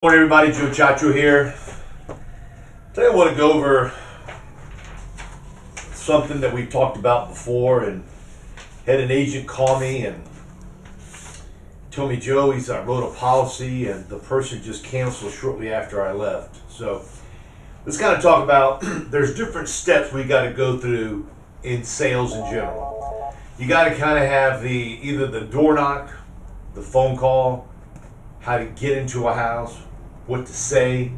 Morning everybody, Ciaccio here. Today I want to go over something that we've talked about before, and had an agent call me and told me, Joe, I wrote a policy and the person just canceled shortly after I left. So let's kind of talk about there's different steps we got to go through in sales in general. You got to kind of have either the door knock, the phone call, how to get into a house, what to say,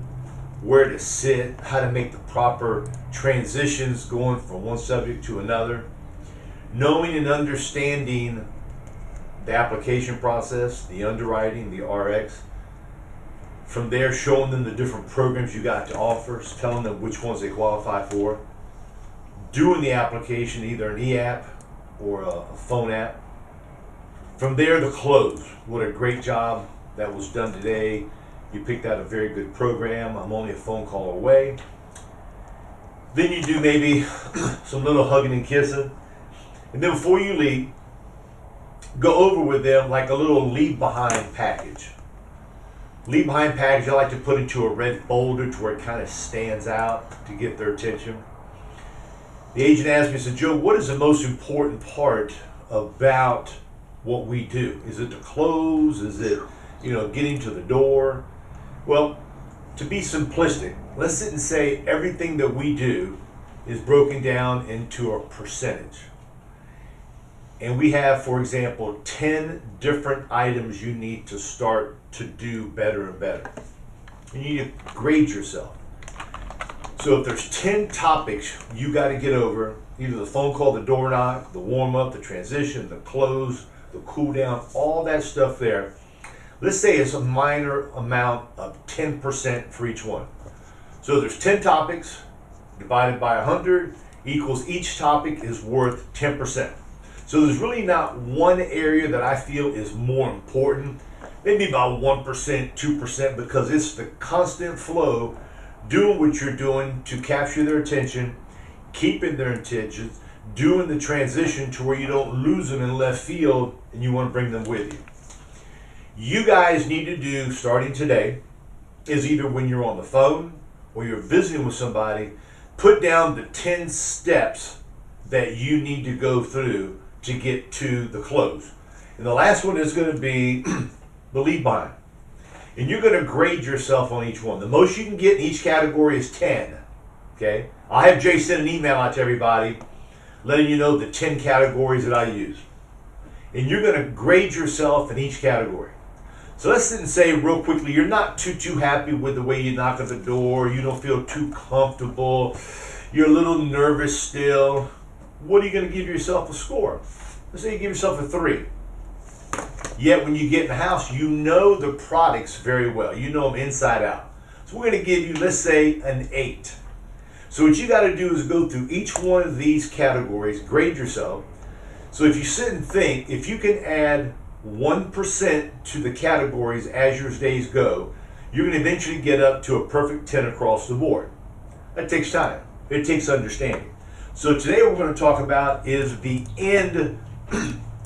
where to sit, how to make the proper transitions going from one subject to another, knowing and understanding the application process, the underwriting, the RX. From there, showing them the different programs you got to offer, telling them which ones they qualify for, doing the application, either an e-app or a phone app. From there, the close. What a great job that was done today. You picked out a very good program. I'm only a phone call away. Then you do maybe some little hugging and kissing. And then before you leave, go over with them like a little leave behind package. Leave behind package I like to put into a red folder to where it kind of stands out to get their attention. The agent asked me, said, Joe, what is the most important part about what we do? Is it the close? Is it, getting to the door? Well, to be simplistic, let's sit and say everything that we do is broken down into a percentage. And we have, for example, 10 different items you need to start to do better and better. You need to grade yourself. So if there's 10 topics you got to get over, either the phone call, the door knock, the warm up, the transition, the close, the cool down, all that stuff there, let's say it's a minor amount of 10% for each one. So there's 10 topics divided by 100 equals each topic is worth 10%. So there's really not one area that I feel is more important, maybe about 1%, 2%, because it's the constant flow, doing what you're doing to capture their attention, keeping their attention, doing the transition to where you don't lose them in left field and you want to bring them with you. You guys need to do, starting today, is either when you're on the phone or you're visiting with somebody, put down the 10 steps that you need to go through to get to the close. And the last one is going to be the lead behind. And you're going to grade yourself on each one. The most you can get in each category is 10. Okay? I'll have Jay send an email out to everybody letting you know the 10 categories that I use. And you're going to grade yourself in each category. So let's sit and say real quickly, you're not too happy with the way you knock at the door, you don't feel too comfortable, you're a little nervous still. What are you going to give yourself a score? Let's say you give yourself a 3. Yet when you get in the house, you know the products very well. You know them inside out. So we're going to give you, let's say, an 8. So what you got to do is go through each one of these categories, grade yourself. So if you sit and think, if you can add 1% to the categories as your days go, you're going to eventually get up to a perfect 10 across the board. That takes time. It takes understanding. So today what we're going to talk about is the end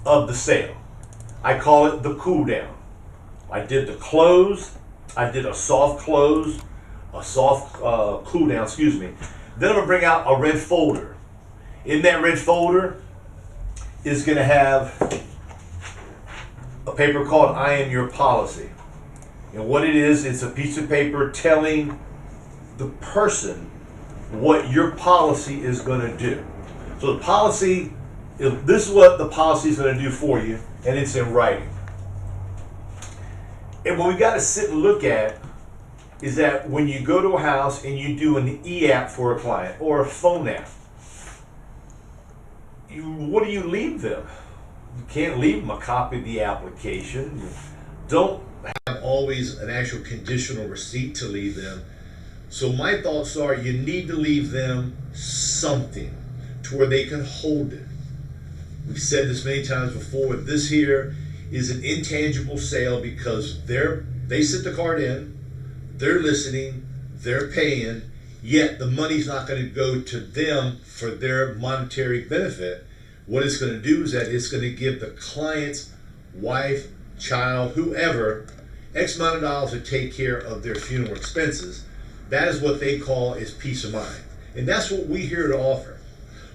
of the sale. I call it the cool down. I did the close. I did a soft close, a soft cool down, excuse me. Then I'm going to bring out a red folder. In that red folder is going to have a paper called I Am Your Policy. And what it is, it's a piece of paper telling the person what your policy is going to do. So the policy, this is what the policy is going to do for you, and it's in writing. And what we got to sit and look at is that when you go to a house and you do an e-app for a client or a phone app, what do you leave them? You can't leave them a copy of the application. You don't have always an actual conditional receipt to leave them. So my thoughts are you need to leave them something to where they can hold it. We've said this many times before. This here is an intangible sale because they sit the card in, they're listening, they're paying, yet the money's not going to go to them for their monetary benefit. What it's going to do is that it's going to give the client's wife, child, whoever, X amount of dollars to take care of their funeral expenses. That is what they call is peace of mind. And that's what we're here to offer.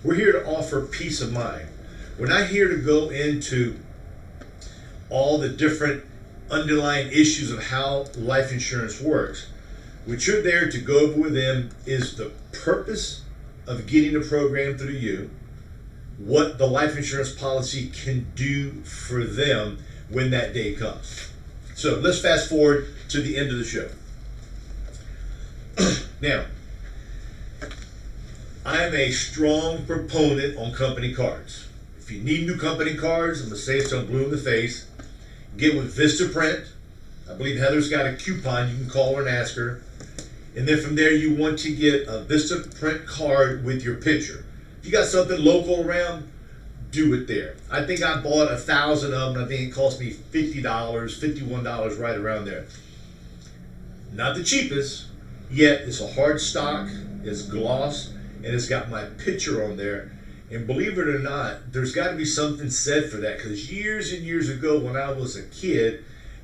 We're here to offer peace of mind. We're not here to go into all the different underlying issues of how life insurance works. What you're there to go over with them is the purpose of getting the program through you, what the life insurance policy can do for them when that day comes. So let's fast forward to the end of the show. Now, I am a strong proponent on company cards. If you need new company cards, I'm going to say it so I'm blue in the face, get with Vistaprint. I believe Heather's got a coupon. You can call her and ask her. And then from there, you want to get a Vistaprint card with your picture. If you got something local around, do it there. I think I bought 1,000 of them. I think it cost me $50, $51, right around there. Not the cheapest, yet it's a hard stock, it's gloss, and it's got my picture on there. And believe it or not, there's got to be something said for that, because years and years ago when I was a kid,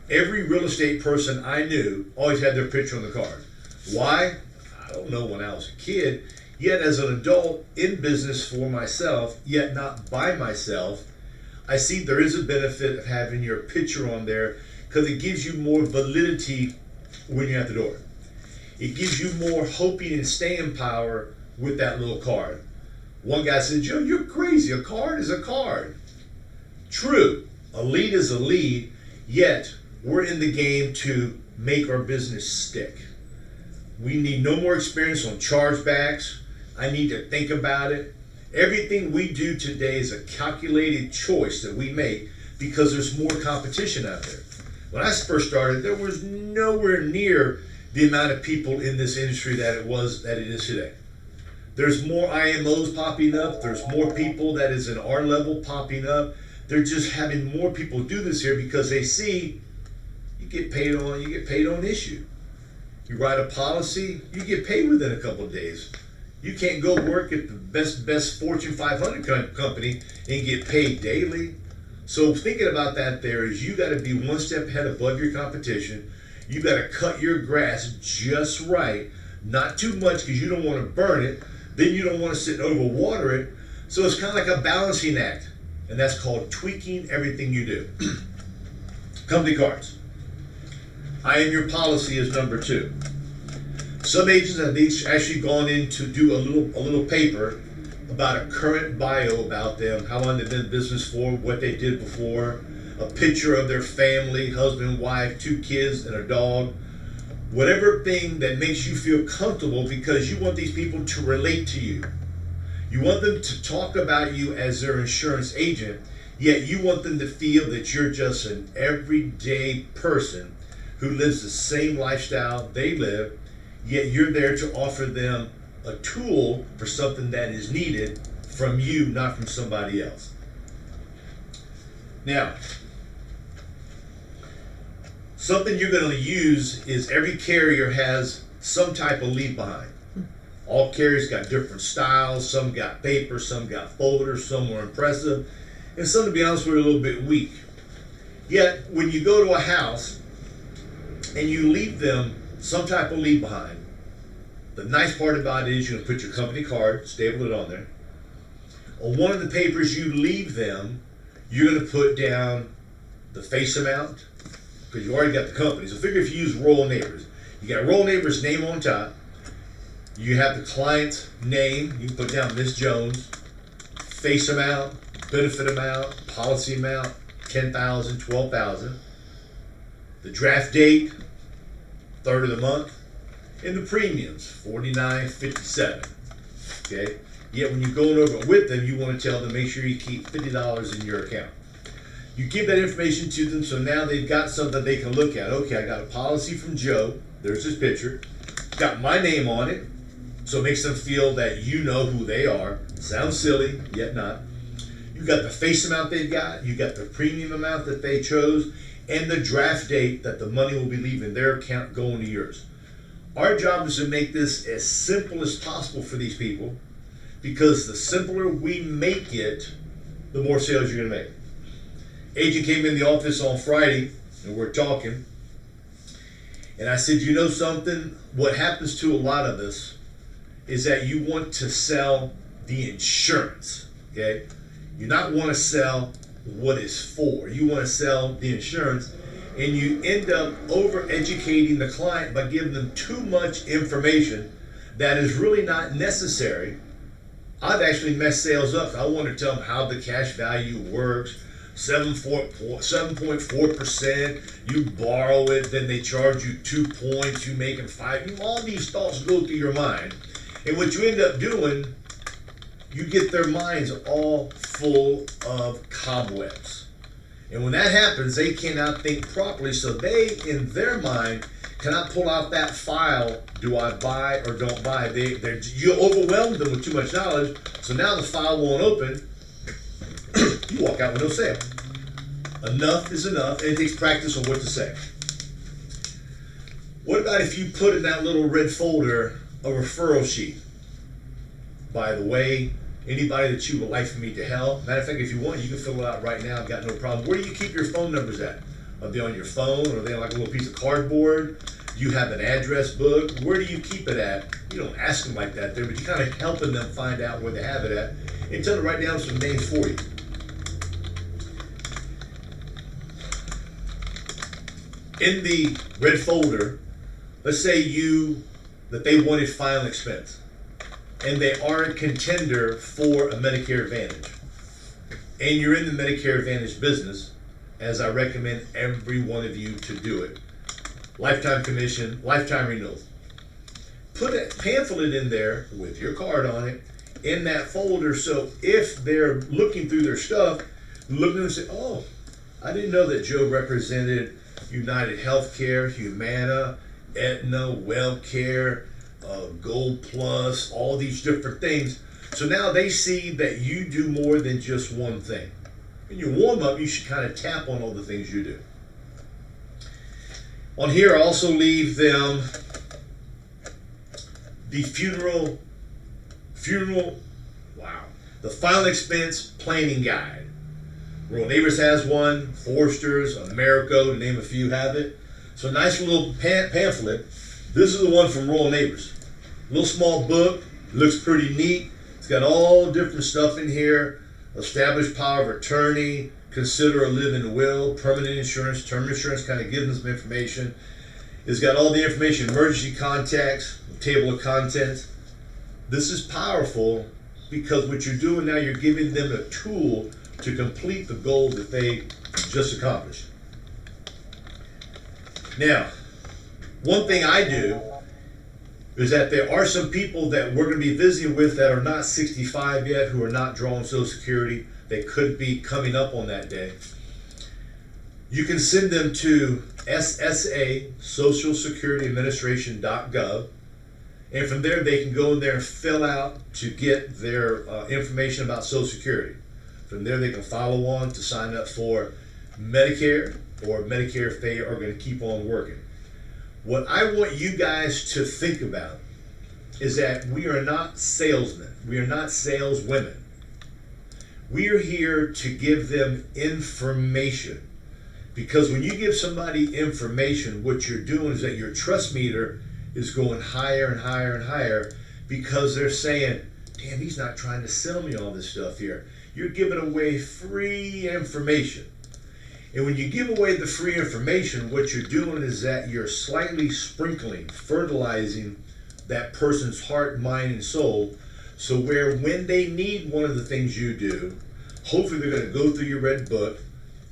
every real estate person I knew always had their picture on the card. Why? I don't know when I was a kid. Yet as an adult in business for myself, yet not by myself, I see there is a benefit of having your picture on there because it gives you more validity when you're at the door. It gives you more hoping and staying power with that little card. One guy said, Joe, you're crazy. A card is a card. True. A lead is a lead, yet we're in the game to make our business stick. We need no more experience on chargebacks. I need to think about it. Everything we do today is a calculated choice that we make because there's more competition out there. When I first started, there was nowhere near the amount of people in this industry that it is today. There's more IMOs popping up. There's more people that is in our level popping up. They're just having more people do this here because they see you get paid on issue. You write a policy, you get paid within a couple of days. You can't go work at the best Fortune 500 company and get paid daily. So thinking about that there is you got to be one step ahead above your competition. You got to cut your grass just right, not too much because you don't want to burn it. Then you don't want to sit and overwater it. So it's kind of like a balancing act, and that's called tweaking everything you do. Company cards. I am your policy is number 2. Some agents have actually gone in to do a little paper about a current bio about them, how long they've been in business for, what they did before, a picture of their family, husband, wife, 2 kids, and a dog. Whatever thing that makes you feel comfortable because you want these people to relate to you. You want them to talk about you as their insurance agent, yet you want them to feel that you're just an everyday person who lives the same lifestyle they live, yet you're there to offer them a tool for something that is needed from you, not from somebody else. Now, something you're going to use is every carrier has some type of leave behind. All carriers got different styles. Some got paper, some got folders, some were impressive, and some, to be honest, were a little bit weak. Yet, when you go to a house and you leave them some type of leave behind, the nice part about it is you're going to put your company card, staple it on there. On one of the papers you leave them, you're going to put down the face amount, because you already got the company. So figure if you use Royal Neighbors. You got Royal Neighbors' name on top. You have the client's name. You can put down Miss Jones. Face amount, benefit amount, policy amount, $10,000, $12,000. The draft date, 3rd of the month. And the premiums, $49.57. Okay? Yet when you're going over it with them, you want to tell them, make sure you keep $50 in your account. You give that information to them, so now they've got something they can look at. Okay, I got a policy from Joe. There's his picture. Got my name on it, so it makes them feel that you know who they are. Sounds silly, yet not. You got the face amount they've got. You got the premium amount that they chose, and the draft date that the money will be leaving their account going to yours. Our job is to make this as simple as possible for these people, because the simpler we make it, the more sales you're going to make. Agent came in the office on Friday, and we're talking, And I said, you know something? What happens to a lot of us is that you want to sell the insurance, okay? You not want to sell what it's for. You want to sell the insurance, and you end up over-educating the client by giving them too much information that is really not necessary. I've actually messed sales up. I want to tell them how the cash value works. 7.4%. You borrow it, then they charge you 2 points. You make them 5. All these thoughts go through your mind, and what you end up doing, you get their minds all full of cobwebs. And when that happens, they cannot think properly. So they, in their mind, cannot pull out that file. Do I buy or don't buy? You overwhelm them with too much knowledge. So now the file won't open. You walk out with no sale. Enough is enough, and it takes practice on what to say. What about if you put in that little red folder a referral sheet? By the way, anybody that you would like for me to help. Matter of fact, if you want, you can fill it out right now. I've got no problem. Where do you keep your phone numbers at? Are they on your phone? Or are they on like a little piece of cardboard? Do you have an address book? Where do you keep it at? You don't ask them like that there, but you're kind of helping them find out where they have it at and tell them to write down some names for you. In the red folder, let's say that they wanted final expense, and they are a contender for a Medicare Advantage, and you're in the Medicare Advantage business, as I recommend every one of you to do it. Lifetime commission, lifetime renewal. Put a pamphlet in there with your card on it in that folder, so if they're looking through their stuff, look at it and say, oh, I didn't know that Joe represented United Healthcare, Humana, Aetna, WellCare, Gold Plus, all these different things. So now they see that you do more than just one thing. In your warm-up, you should kind of tap on all the things you do. On here, I also leave them the the final expense planning guide. Rural Neighbors has one, Forster's, Americo, to name a few, have it. So a nice little pamphlet. This is the one from Rural Neighbors. Little small book, looks pretty neat. It's got all different stuff in here. Established power of attorney, consider a living will, permanent insurance, term insurance, kind of gives them some information. It's got all the information, emergency contacts, table of contents. This is powerful because what you're doing now, you're giving them a tool to complete the goal that they just accomplished. Now, one thing I do is that there are some people that we're going to be visiting with that are not 65 yet, who are not drawing Social Security. They could be coming up on that day. You can send them to SSA, Social Security Administration.gov, and from there they can go in there and fill out to get their information about Social Security. From there they can follow on to sign up for Medicare or Medicare if they are going to keep on working. What I want you guys to think about is that we are not salesmen. We are not saleswomen. We are here to give them information. Because when you give somebody information, what you're doing is that your trust meter is going higher and higher and higher, because they're saying, damn, he's not trying to sell me all this stuff here. You're giving away free information. And when you give away the free information, what you're doing is that you're slightly sprinkling, fertilizing that person's heart, mind, and soul. So where when they need one of the things you do, hopefully they're going to go through your red book,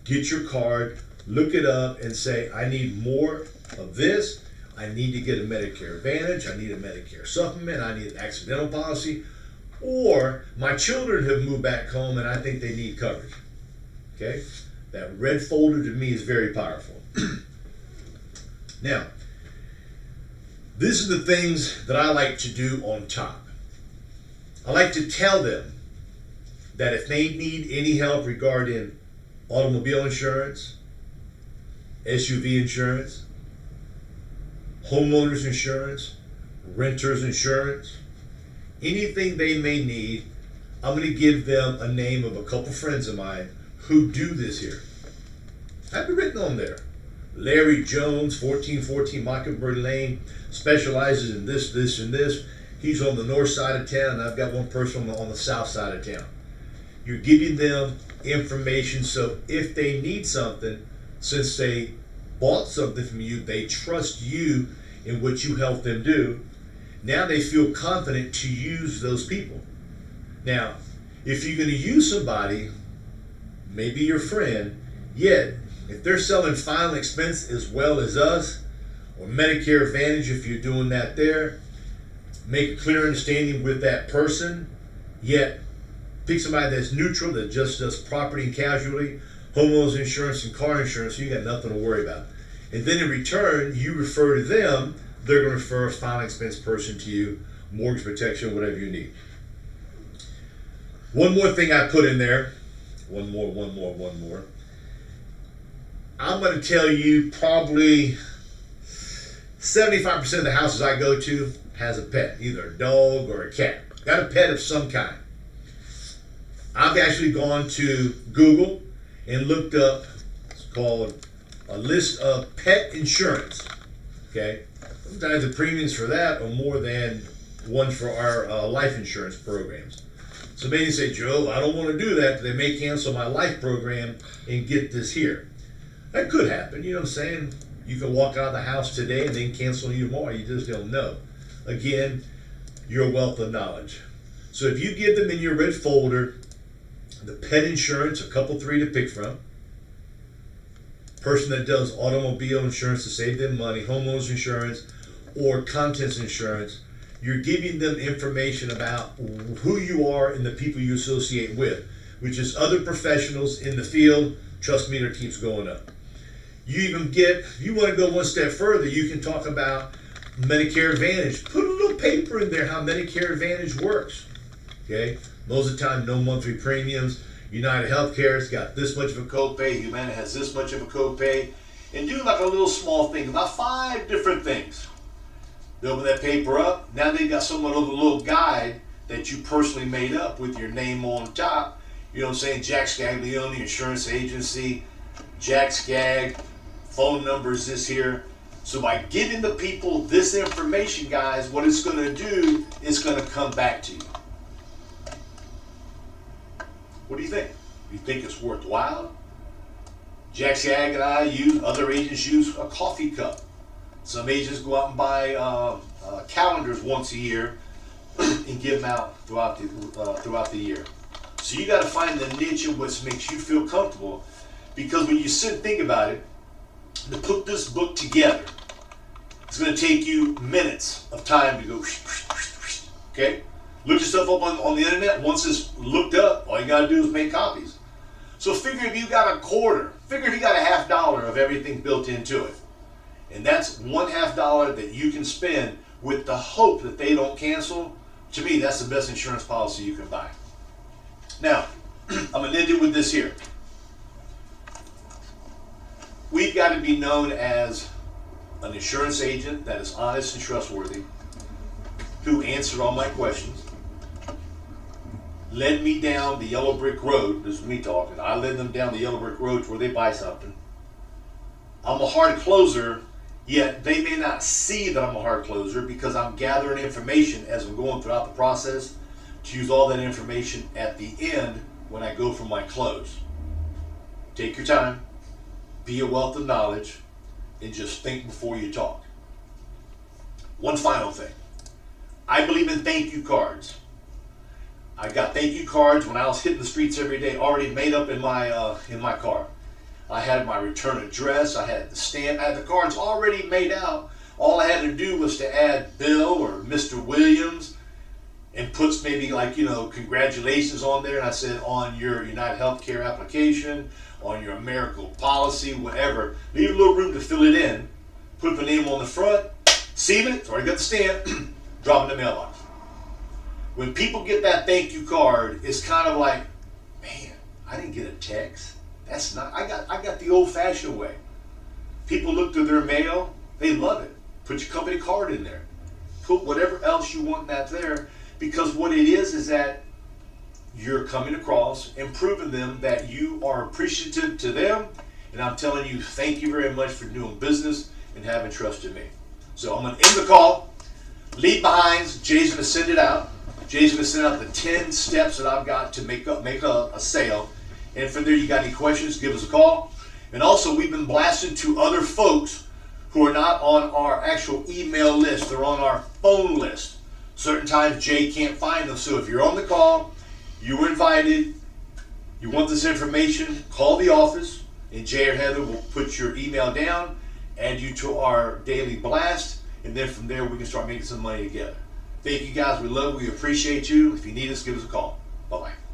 get your card, look it up, and say, I need more of this. I need to get a Medicare Advantage. I need a Medicare supplement. I need an accidental policy. Or my children have moved back home and I think they need coverage. Okay? That red folder to me is very powerful. Now, these are the things that I like to do on top. I like to tell them that if they need any help regarding automobile insurance, SUV insurance, homeowners insurance, renters insurance, anything they may need, I'm going to give them a name of a couple friends of mine who do this here. I have it written on there. Larry Jones, 1414 Mockingbird Lane, specializes in this, this, and this. He's on the north side of town, and I've got one person on the south side of town. You're giving them information, so if they need something, since they bought something from you, they trust you in what you help them do. Now they feel confident to use those people. Now, if you're going to use somebody, maybe your friend, yet if they're selling final expense as well as us, or Medicare Advantage if you're doing that there, make a clear understanding with that person, yet pick somebody that's neutral, that just does property and casualty, homeowners insurance and car insurance, so you got nothing to worry about. And then in return, you refer to them, they're going to refer a final expense person to you, mortgage protection, whatever you need. One more thing I put in there, one more. I'm going to tell you probably 75% of the houses I go to has a pet, either a dog or a cat. Got a pet of some kind. I've actually gone to Google and looked up, it's called a list of pet insurance. Okay, sometimes the premiums for that are more than one for our life insurance programs. So maybe you say, Joe, I don't want to do that. They may cancel my life program and get this here. That could happen. You know what I'm saying? You can walk out of the house today and then cancel you tomorrow. You just don't know. Again, your wealth of knowledge. So if you give them in your red folder the pet insurance, a couple, three to pick from, person that does automobile insurance to save them money, homeowners insurance, or contents insurance, you're giving them information about who you are and the people you associate with, which is other professionals in the field. Trust me, their keeps going up. You even get, if you want to go one step further, you can talk about Medicare Advantage. Put a little paper in there how Medicare Advantage works. Okay? Most of the time, no monthly premiums. United Healthcare's got this much of a copay. Humana has this much of a copay. And do like a little small thing, about 5 different things. They open that paper up. Now they've got somewhat of a little guide that you personally made up with your name on top. You know what I'm saying? Jack Scaglione, insurance agency. Jack Skag. Phone number is this here. So by giving the people this information, guys, what it's going to do is going to come back to you. What do you think? You think it's worthwhile? Jack Skag and I use, other agents use a coffee cup. Some agents go out and buy calendars once a year and give them out throughout the year. So you got to find the niche of what makes you feel comfortable, because when you sit and think about it, to put this book together, it's going to take you minutes of time to go, okay? Look yourself up on the internet. Once it's looked up, all you got to do is make copies. So figure if you got a quarter, figure if you got a $50 of everything built into it. And that's $50 that you can spend with the hope that they don't cancel. To me, that's the best insurance policy you can buy. Now, I'm going to end it with this here. We've got to be known as an insurance agent that is honest and trustworthy, who answered all my questions, led me down the yellow brick road. This is me talking. I led them down the yellow brick road to where they buy something. I'm a hard closer, yet they may not see that I'm a hard closer because I'm gathering information as I'm going throughout the process to use all that information at the end when I go for my close. Take your time, be a wealth of knowledge, and just think before you talk. One final thing. I believe in thank you cards. I got thank you cards when I was hitting the streets every day, already made up in my car. I had my return address, I had the stamp, I had the cards already made out. All I had to do was to add Bill or Mr. Williams and puts maybe like, congratulations on there. And I said on your United Healthcare application, on your AmeriCorps policy, whatever. Leave a little room to fill it in. Put the name on the front, seal it, it's already got the stamp, drop it in the mailbox. When people get that thank you card, it's kind of like, man, I didn't get a text. That's not, I got the old fashioned way. People look through their mail, they love it. Put your company card in there. Put whatever else you want that's there, because what it is that you're coming across and proving them that you are appreciative to them And I'm telling you, thank you very much for doing business and having trust in me. So I'm going to end the call. Leave behinds. Jay's going to send it out. Jay's going to send out the 10 steps that I've got to make a sale. And from there, you got any questions, give us a call. And also, we've been blasting to other folks who are not on our actual email list. They're on our phone list. Certain times, Jay can't find them. So if you're on the call, you were invited, you want this information, call the office, and Jay or Heather will put your email down, add you to our daily blast, and then from there, we can start making some money together. Thank you guys. We love you. We appreciate you. If you need us, give us a call. Bye-bye.